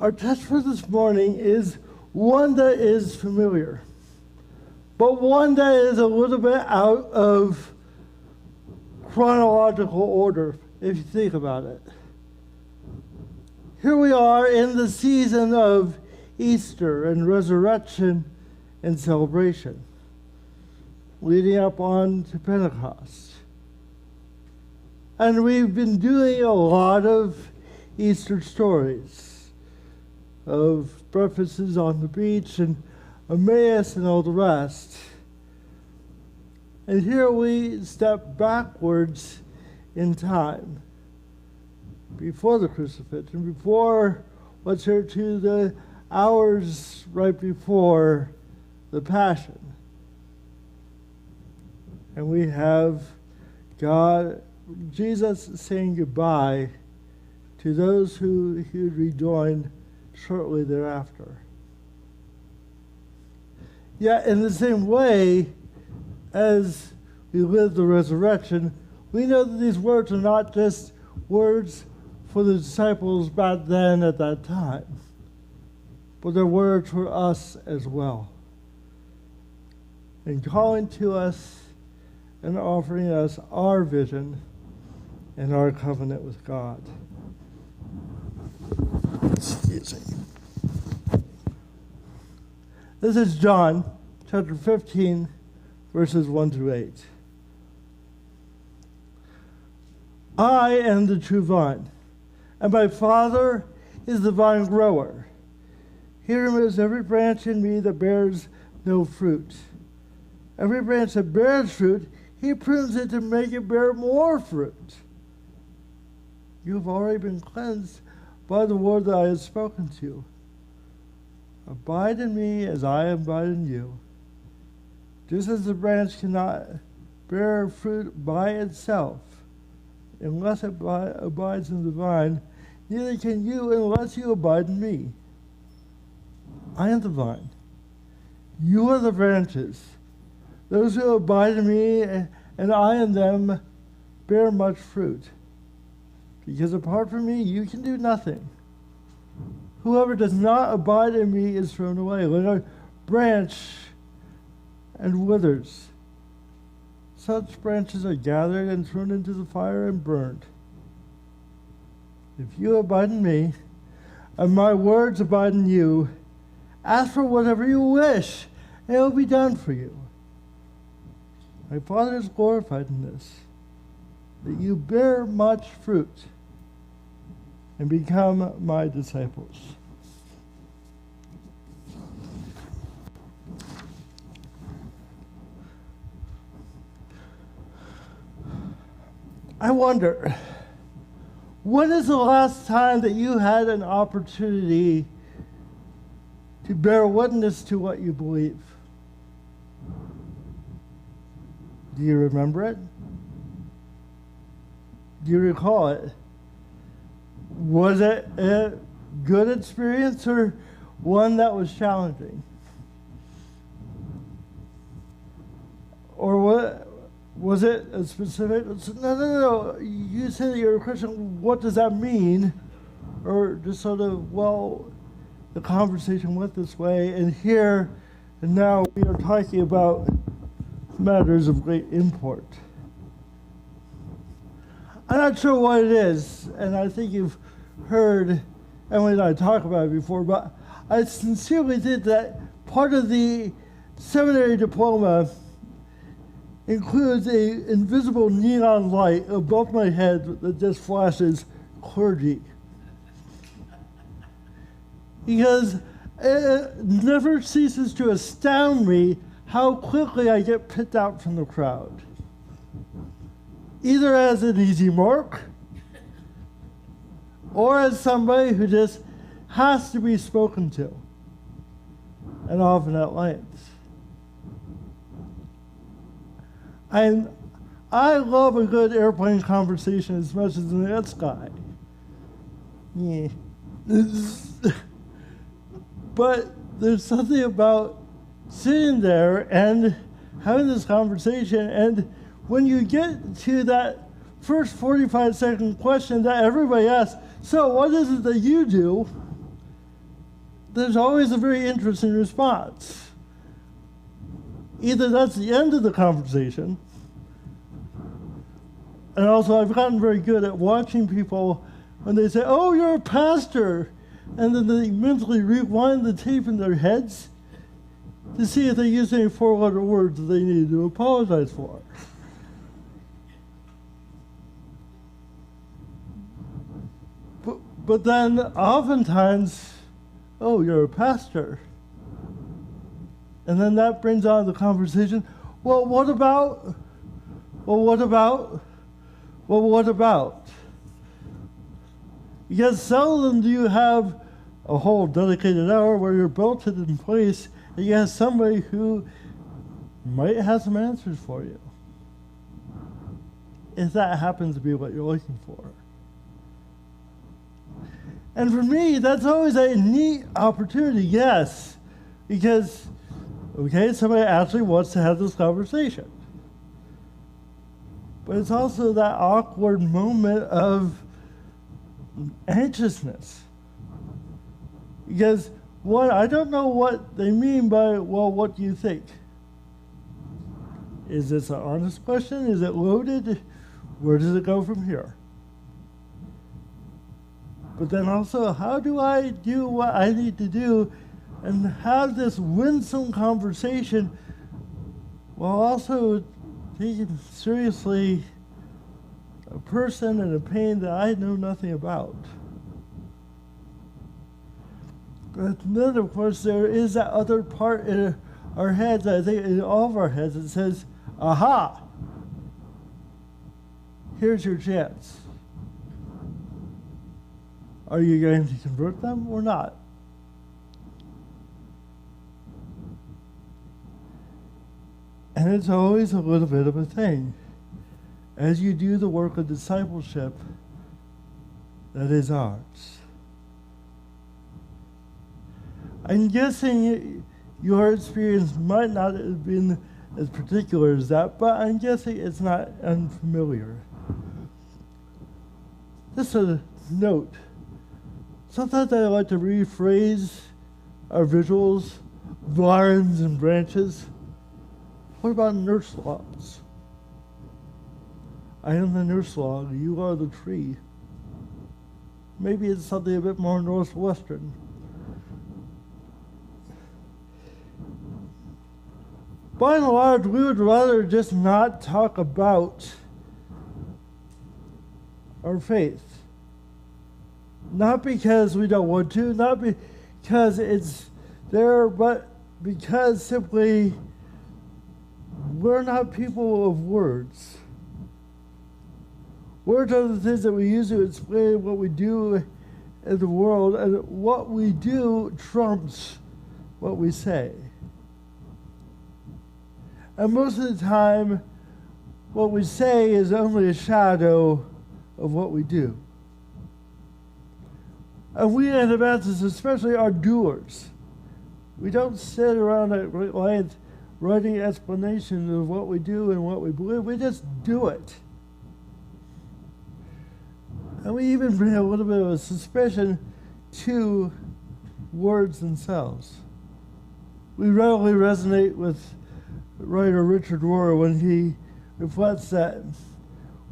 Our text for this morning is one that is familiar, but one that is a little bit out of chronological order, if you think about it. Here we are in the season of Easter and resurrection and celebration, leading up on to Pentecost. And we've been doing a lot of Easter stories, of breakfasts on the beach and Emmaus and all the rest. And here we step backwards in time, before the crucifixion, before what's here to the hours right before the Passion. And we have Jesus saying goodbye to those who he would rejoin shortly thereafter. Yet in the same way as we live the resurrection, we know that these words are not just words for the disciples back then at that time, but they're words for us as well, and calling to us and offering us our vision and our covenant with God. Excuse me. This is John chapter 15, verses 1 through 8. I am the true vine, and my Father is the vine grower. He removes every branch in me that bears no fruit. Every branch that bears fruit, he prunes it to make it bear more fruit. You have already been cleansed by the word that I have spoken to you. Abide in me as I abide in you. Just as the branch cannot bear fruit by itself unless it abides in the vine, neither can you unless you abide in me. I am the vine. You are the branches. Those who abide in me and I in them bear much fruit. Because apart from me, you can do nothing. Whoever does not abide in me is thrown away, like a branch and withers. Such branches are gathered and thrown into the fire and burned. If you abide in me, and my words abide in you, ask for whatever you wish, and it will be done for you. My Father is glorified in this, that you bear much fruit and become my disciples. I wonder, when is the last time that you had an opportunity to bear witness to what you believe? Do you remember it? Do you recall it? Was it a good experience or one that was challenging? Or was it a specific? No. You say that you're a Christian. What does that mean? Or just sort of, well, the conversation went this way, and here and now we are talking about matters of great import. I'm not sure what it is, and I think you've heard Emily and I talk about it before, but I sincerely think that part of the seminary diploma includes an invisible neon light above my head that just flashes clergy. Because it never ceases to astound me how quickly I get picked out from the crowd. Either as an easy mark, or as somebody who just has to be spoken to, and often at length. And I love a good airplane conversation as much as the next guy. Yeah. But there's something about sitting there and having this conversation, and when you get to that first 45-second question that everybody asks, so what is it that you do? there's always a very interesting response. Either that's the end of the conversation, and also I've gotten very good at watching people when they say, "Oh, you're a pastor," and then they mentally rewind the tape in their heads to see if they use any four-letter words that they need to apologize for. But then oftentimes, "Oh, you're a pastor." And then that brings on the conversation, "Well, what about? Well, what about? Well, what about?" Because seldom do you have a whole dedicated hour where you're built it in place and you have somebody who might have some answers for you, if that happens to be what you're looking for. And for me, that's always a neat opportunity, yes, because, okay, somebody actually wants to have this conversation. But it's also that awkward moment of anxiousness. Because, one, I don't know what they mean by, "Well, what do you think?" Is this an honest question? Is it loaded? Where does it go from here? But then also, how do I do what I need to do and have this winsome conversation while also taking seriously a person and a pain that I know nothing about? But then, of course, there is that other part in our heads, I think in all of our heads, that says, "Aha! Here's your chance. Are you going to convert them or not?" And it's always a little bit of a thing. As you do the work of discipleship that is ours. I'm guessing your experience might not have been as particular as that, but I'm guessing it's not unfamiliar. Just a note. Sometimes I like to rephrase our visuals, vines and branches. What about nurse logs? I am the nurse log, you are the tree. Maybe it's something a bit more northwestern. By and large, we would rather just not talk about our faith. Not because we don't want to, not because it's there, but because simply we're not people of words. Words are the things that we use to explain what we do in the world, and what we do trumps what we say. And most of the time, what we say is only a shadow of what we do. And we in Adventists especially are doers. We don't sit around at great length writing explanations of what we do and what we believe. We just do it. And we even bring a little bit of a suspicion to words themselves. We readily resonate with writer Richard Rohr when he reflects that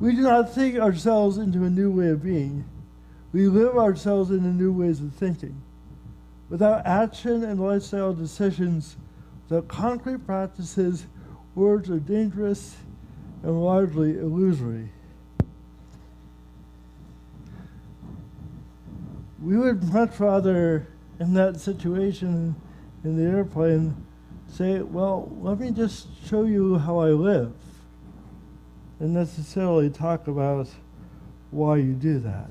we do not think ourselves into a new way of being. We live ourselves into new ways of thinking. Without action and lifestyle decisions, without concrete practices, words are dangerous and largely illusory. We would much rather, in that situation in the airplane, say, "Well, let me just show you how I live," and necessarily talk about why you do that.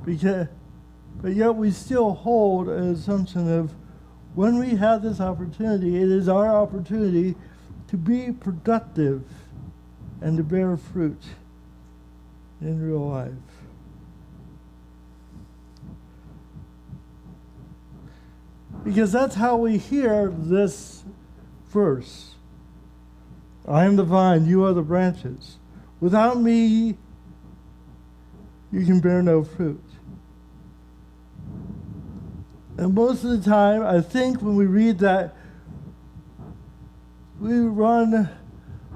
But yet we still hold an assumption of when we have this opportunity, it is our opportunity to be productive and to bear fruit in real life. Because that's how we hear this verse. I am the vine, you are the branches. Without me, you can bear no fruit. And most of the time, I think when we read that, we run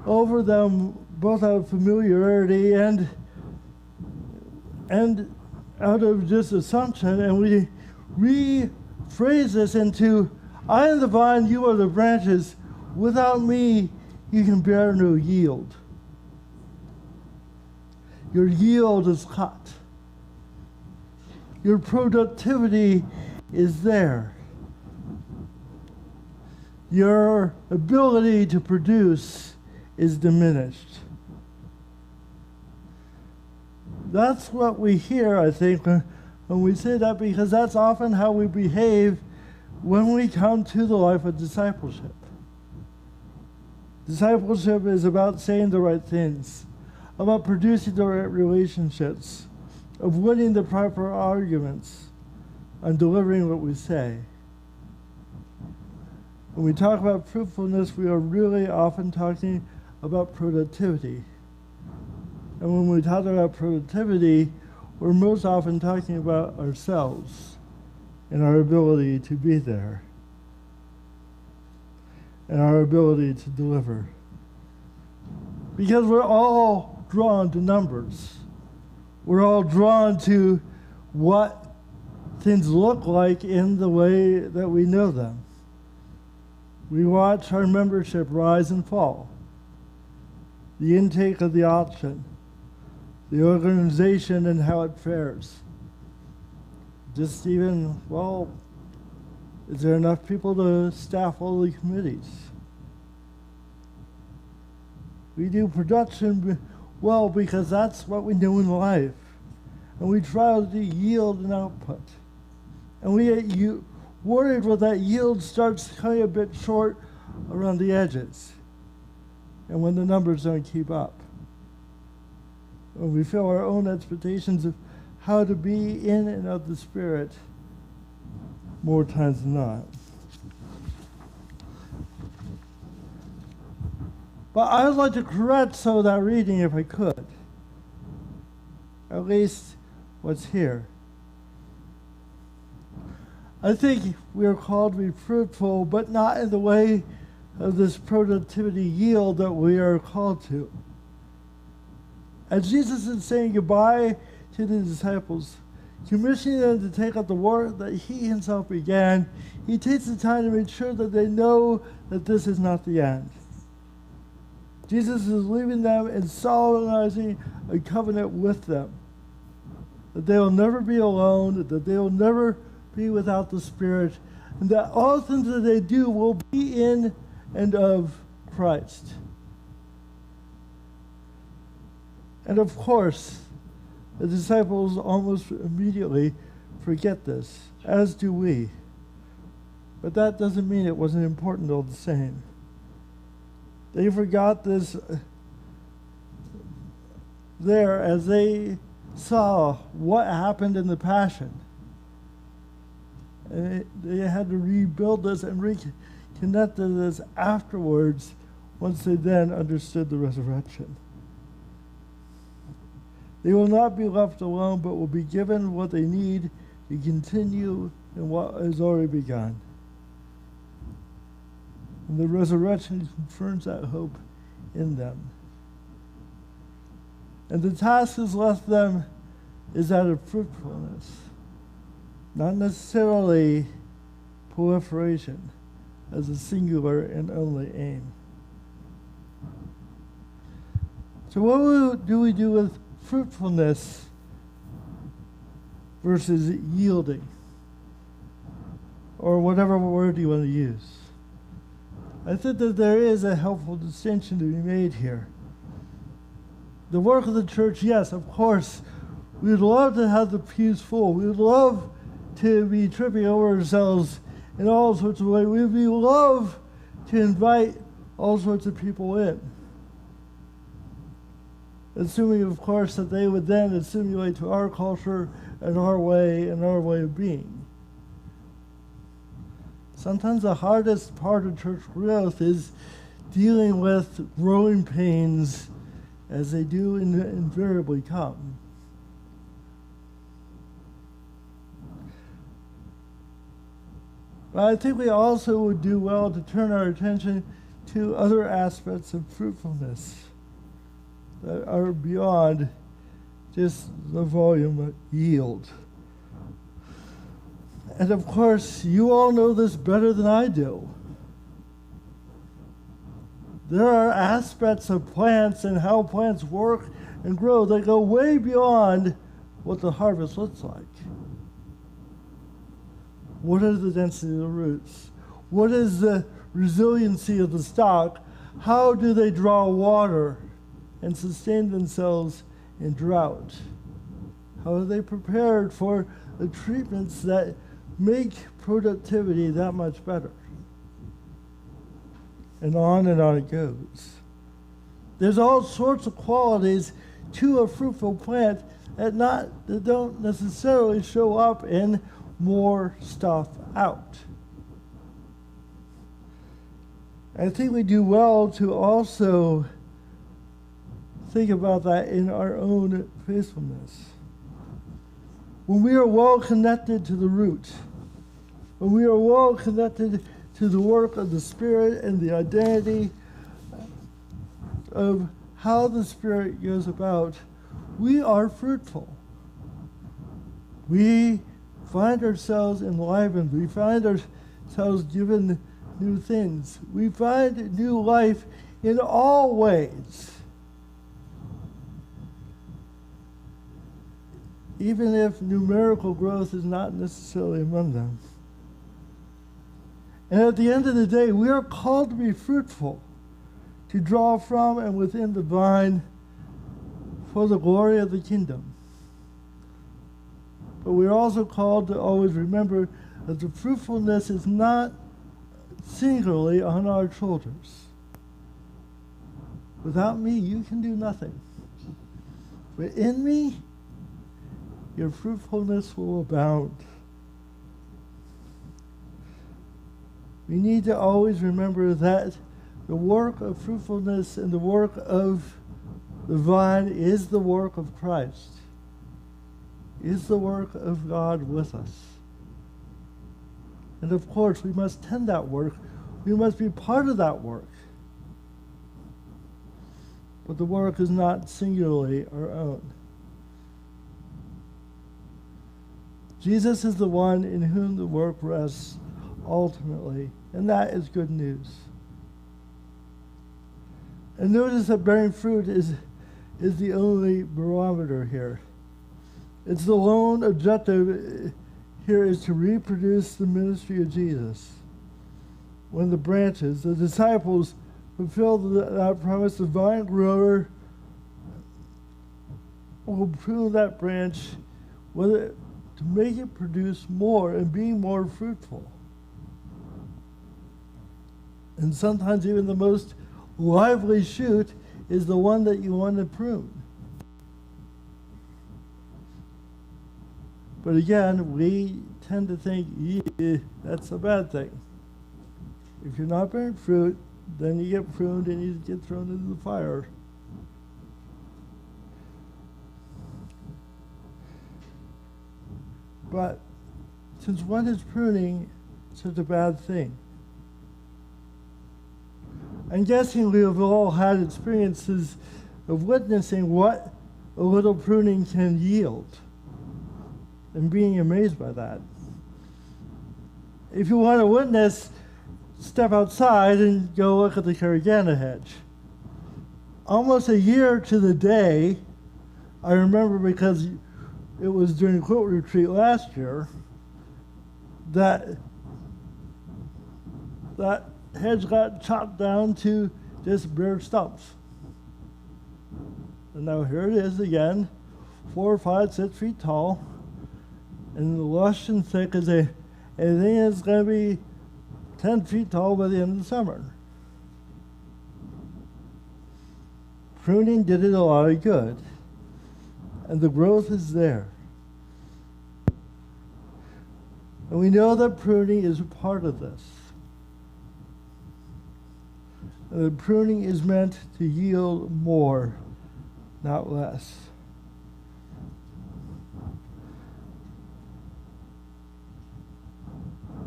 over them both out of familiarity and out of just assumption, and we rephrase this into, I am the vine, you are the branches. Without me, you can bear no yield. Your yield is cut. Your productivity is there. Your ability to produce is diminished. That's what we hear, I think, when we say that, because that's often how we behave when we come to the life of discipleship. Discipleship is about saying the right things, about producing the right relationships, of winning the proper arguments, and delivering what we say. When we talk about fruitfulness, we are really often talking about productivity. And when we talk about productivity, we're most often talking about ourselves and our ability to be there and our ability to deliver. Because we're all drawn to numbers. We're all drawn to what things look like in the way that we know them. We watch our membership rise and fall, the intake of the auction, the organization and how it fares. Just even, well, is there enough people to staff all the committees? We do production well because that's what we do in life. And we try to yield an output. And we get worried when that yield starts coming a bit short around the edges. And when the numbers don't keep up. When we feel our own expectations of how to be in and of the Spirit more times than not. But I'd like to correct some of that reading if I could. At least what's here. I think we are called to be fruitful, but not in the way of this productivity yield that we are called to. As Jesus is saying goodbye to the disciples, commissioning them to take up the work that he himself began, he takes the time to make sure that they know that this is not the end. Jesus is leaving them and solemnizing a covenant with them, that they will never be alone, that they will never be without the Spirit, and that all things that they do will be in and of Christ. And of course, the disciples almost immediately forget this, as do we. But that doesn't mean it wasn't important all the same. They forgot this there as they saw what happened in the Passion. And they had to rebuild this and reconnect this afterwards once they then understood the resurrection. They will not be left alone, but will be given what they need to continue in what has already begun. And the resurrection confirms that hope in them. And the task that's left them is that of fruitfulness, not necessarily proliferation as a singular and only aim. So what do we do with fruitfulness versus yielding, or whatever word you want to use? I think that there is a helpful distinction to be made here. The work of the church, yes, of course, we'd love to have the pews full. We'd love to be tripping over ourselves in all sorts of ways. We'd love to invite all sorts of people in. Assuming, of course, that they would then assimilate to our culture and our way of being. Sometimes the hardest part of church growth is dealing with growing pains as they do invariably come. But I think we also would do well to turn our attention to other aspects of fruitfulness that are beyond just the volume of yield. And of course, you all know this better than I do. There are aspects of plants and how plants work and grow that go way beyond what the harvest looks like. What is the density of the roots? What is the resiliency of the stalk? How do they draw water and sustain themselves in drought? How are they prepared for the treatments that make productivity that much better? And on it goes. There's all sorts of qualities to a fruitful plant that don't necessarily show up in more stuff out. I think we do well to also think about that in our own faithfulness. When we are well connected to the root, when we are well connected to the work of the Spirit and the identity of how the Spirit goes about, we are fruitful. We find ourselves enlivened. We find ourselves given new things. We find new life in all ways. Even if numerical growth is not necessarily among them. And at the end of the day, we are called to be fruitful, to draw from and within the vine for the glory of the kingdom. But we're also called to always remember that the fruitfulness is not singularly on our shoulders. Without me, you can do nothing. But in me, your fruitfulness will abound. We need to always remember that the work of fruitfulness and the work of the vine is the work of Christ, is the work of God with us. And of course, we must tend that work. We must be part of that work. But the work is not singularly our own. Jesus is the one in whom the work rests ultimately, and that is good news. And notice that bearing fruit is the only barometer here. It's the lone objective here is to reproduce the ministry of Jesus. When the branches, the disciples, fulfill that promise, the vine grower will prune that branch to make it produce more and be more fruitful. And sometimes even the most lively shoot is the one that you want to prune. But again, we tend to think, that's a bad thing. If you're not bearing fruit, then you get pruned and you get thrown into the fire. But since when is pruning such a bad thing? I'm guessing we have all had experiences of witnessing what a little pruning can yield and being amazed by that. If you want to witness, step outside and go look at the Carigana hedge. Almost a year to the day, I remember because it was during quilt retreat last year, that hedge got chopped down to just bare stumps. And now here it is again, 4, 5, 6 feet tall, and lush and thick as anything is going to be 10 feet tall by the end of the summer. Pruning did it a lot of good, and the growth is there. And we know that pruning is a part of this. And the pruning is meant to yield more, not less.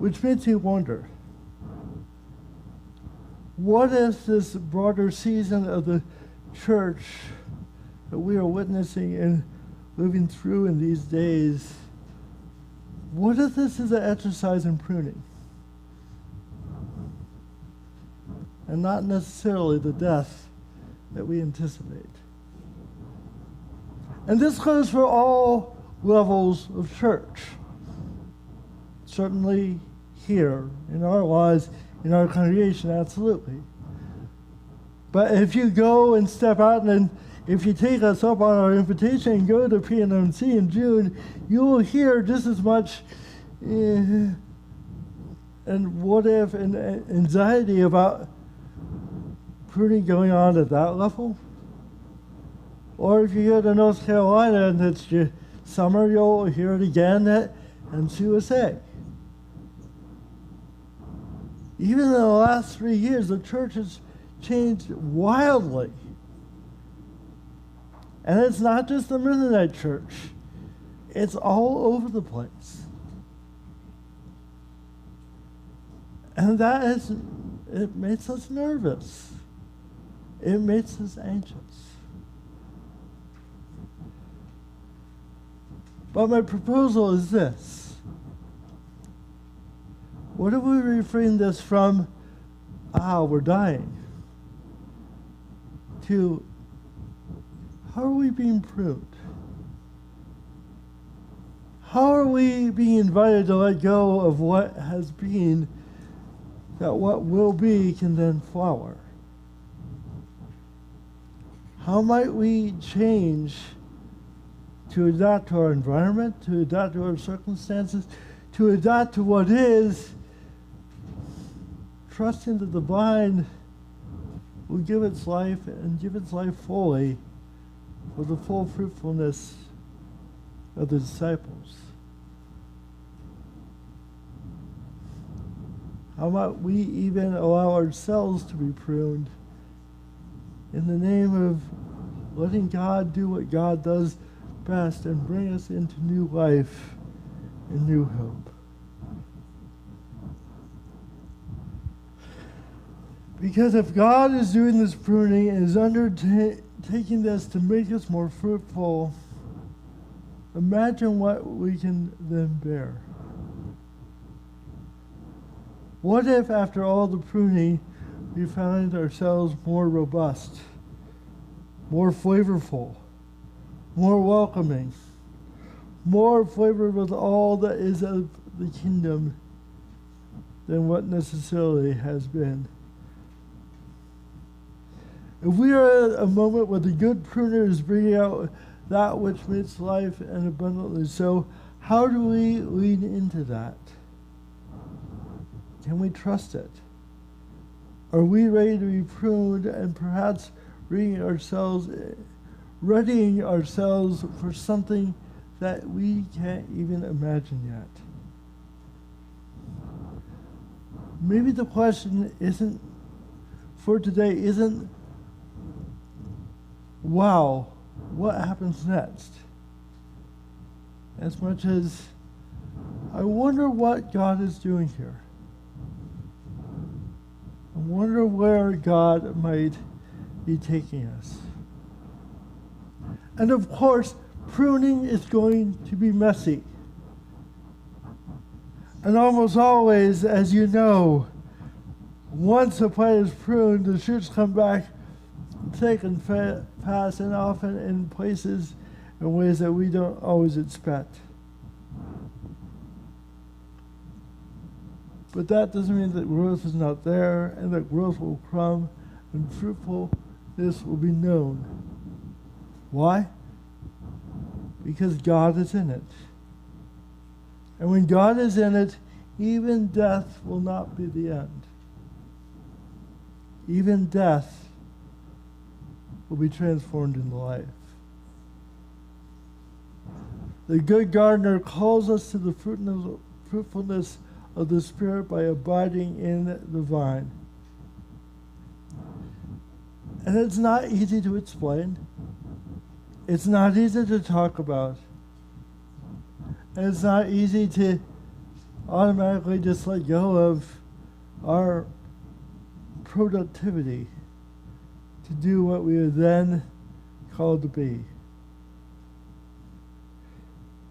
which makes me wonder, what if this broader season of the church that we are witnessing and living through in these days, what if this is an exercise in pruning? And not necessarily the death that we anticipate. And this goes for all levels of church. Certainly here, in our lives, in our congregation, absolutely. But if you go and step out, and if you take us up on our invitation and go to PNMC in June, you will hear just as much and what if and anxiety about pruning going on at that level. Or if you go to North Carolina and it's summer, you'll hear it again at MCUSA. Even in the last 3 years, the church has changed wildly. And it's not just the Mennonite Church. It's all over the place. And it makes us nervous. It makes us anxious. But my proposal is this. What if we reframe this from, we're dying, to, how are we being pruned? How are we being invited to let go of what has been, that what will be can then flower? How might we change to adapt to our environment, to adapt to our circumstances, to adapt to what is, trusting that the vine will give its life and give its life fully for the full fruitfulness of the disciples? How might we even allow ourselves to be pruned in the name of letting God do what God does best and bring us into new life and new hope? Because if God is doing this pruning and is undertaking this to make us more fruitful, imagine what we can then bear. What if after all the pruning we find ourselves more robust, more flavorful, more welcoming, more flavored with all that is of the kingdom than what necessarily has been? If we are at a moment where the good pruner is bringing out that which makes life and abundantly so, how do we lean into that? Can we trust it? Are we ready to be pruned and perhaps readying ourselves for something that we can't even imagine yet? Maybe the question for today isn't, wow, what happens next? As much as, I wonder what God is doing here. I wonder where God might be taking us. And of course, pruning is going to be messy. And almost always, as you know, once a plant is pruned, the shoots come back thick and fast, and often in places and ways that we don't always expect. But that doesn't mean that growth is not there, and that growth will come and fruitfulness will be known. Why? Because God is in it. And when God is in it, even death will not be the end. Even death will be transformed into life. The good gardener calls us to the fruitfulness of the Spirit by abiding in the vine. And it's not easy to explain. It's not easy to talk about. And it's not easy to automatically just let go of our productivity to do what we are then called to be.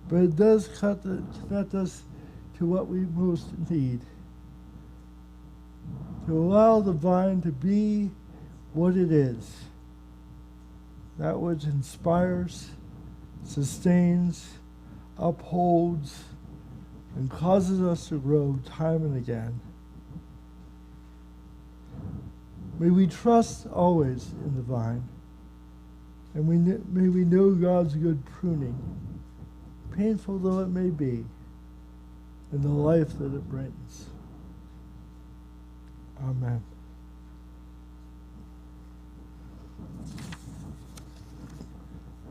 But it does connect us to what we most need. To allow the vine to be what it is. That which inspires, sustains, upholds, and causes us to grow time and again. May we trust always in the vine, and may we know God's good pruning, painful though it may be, and the life that it brings. Amen.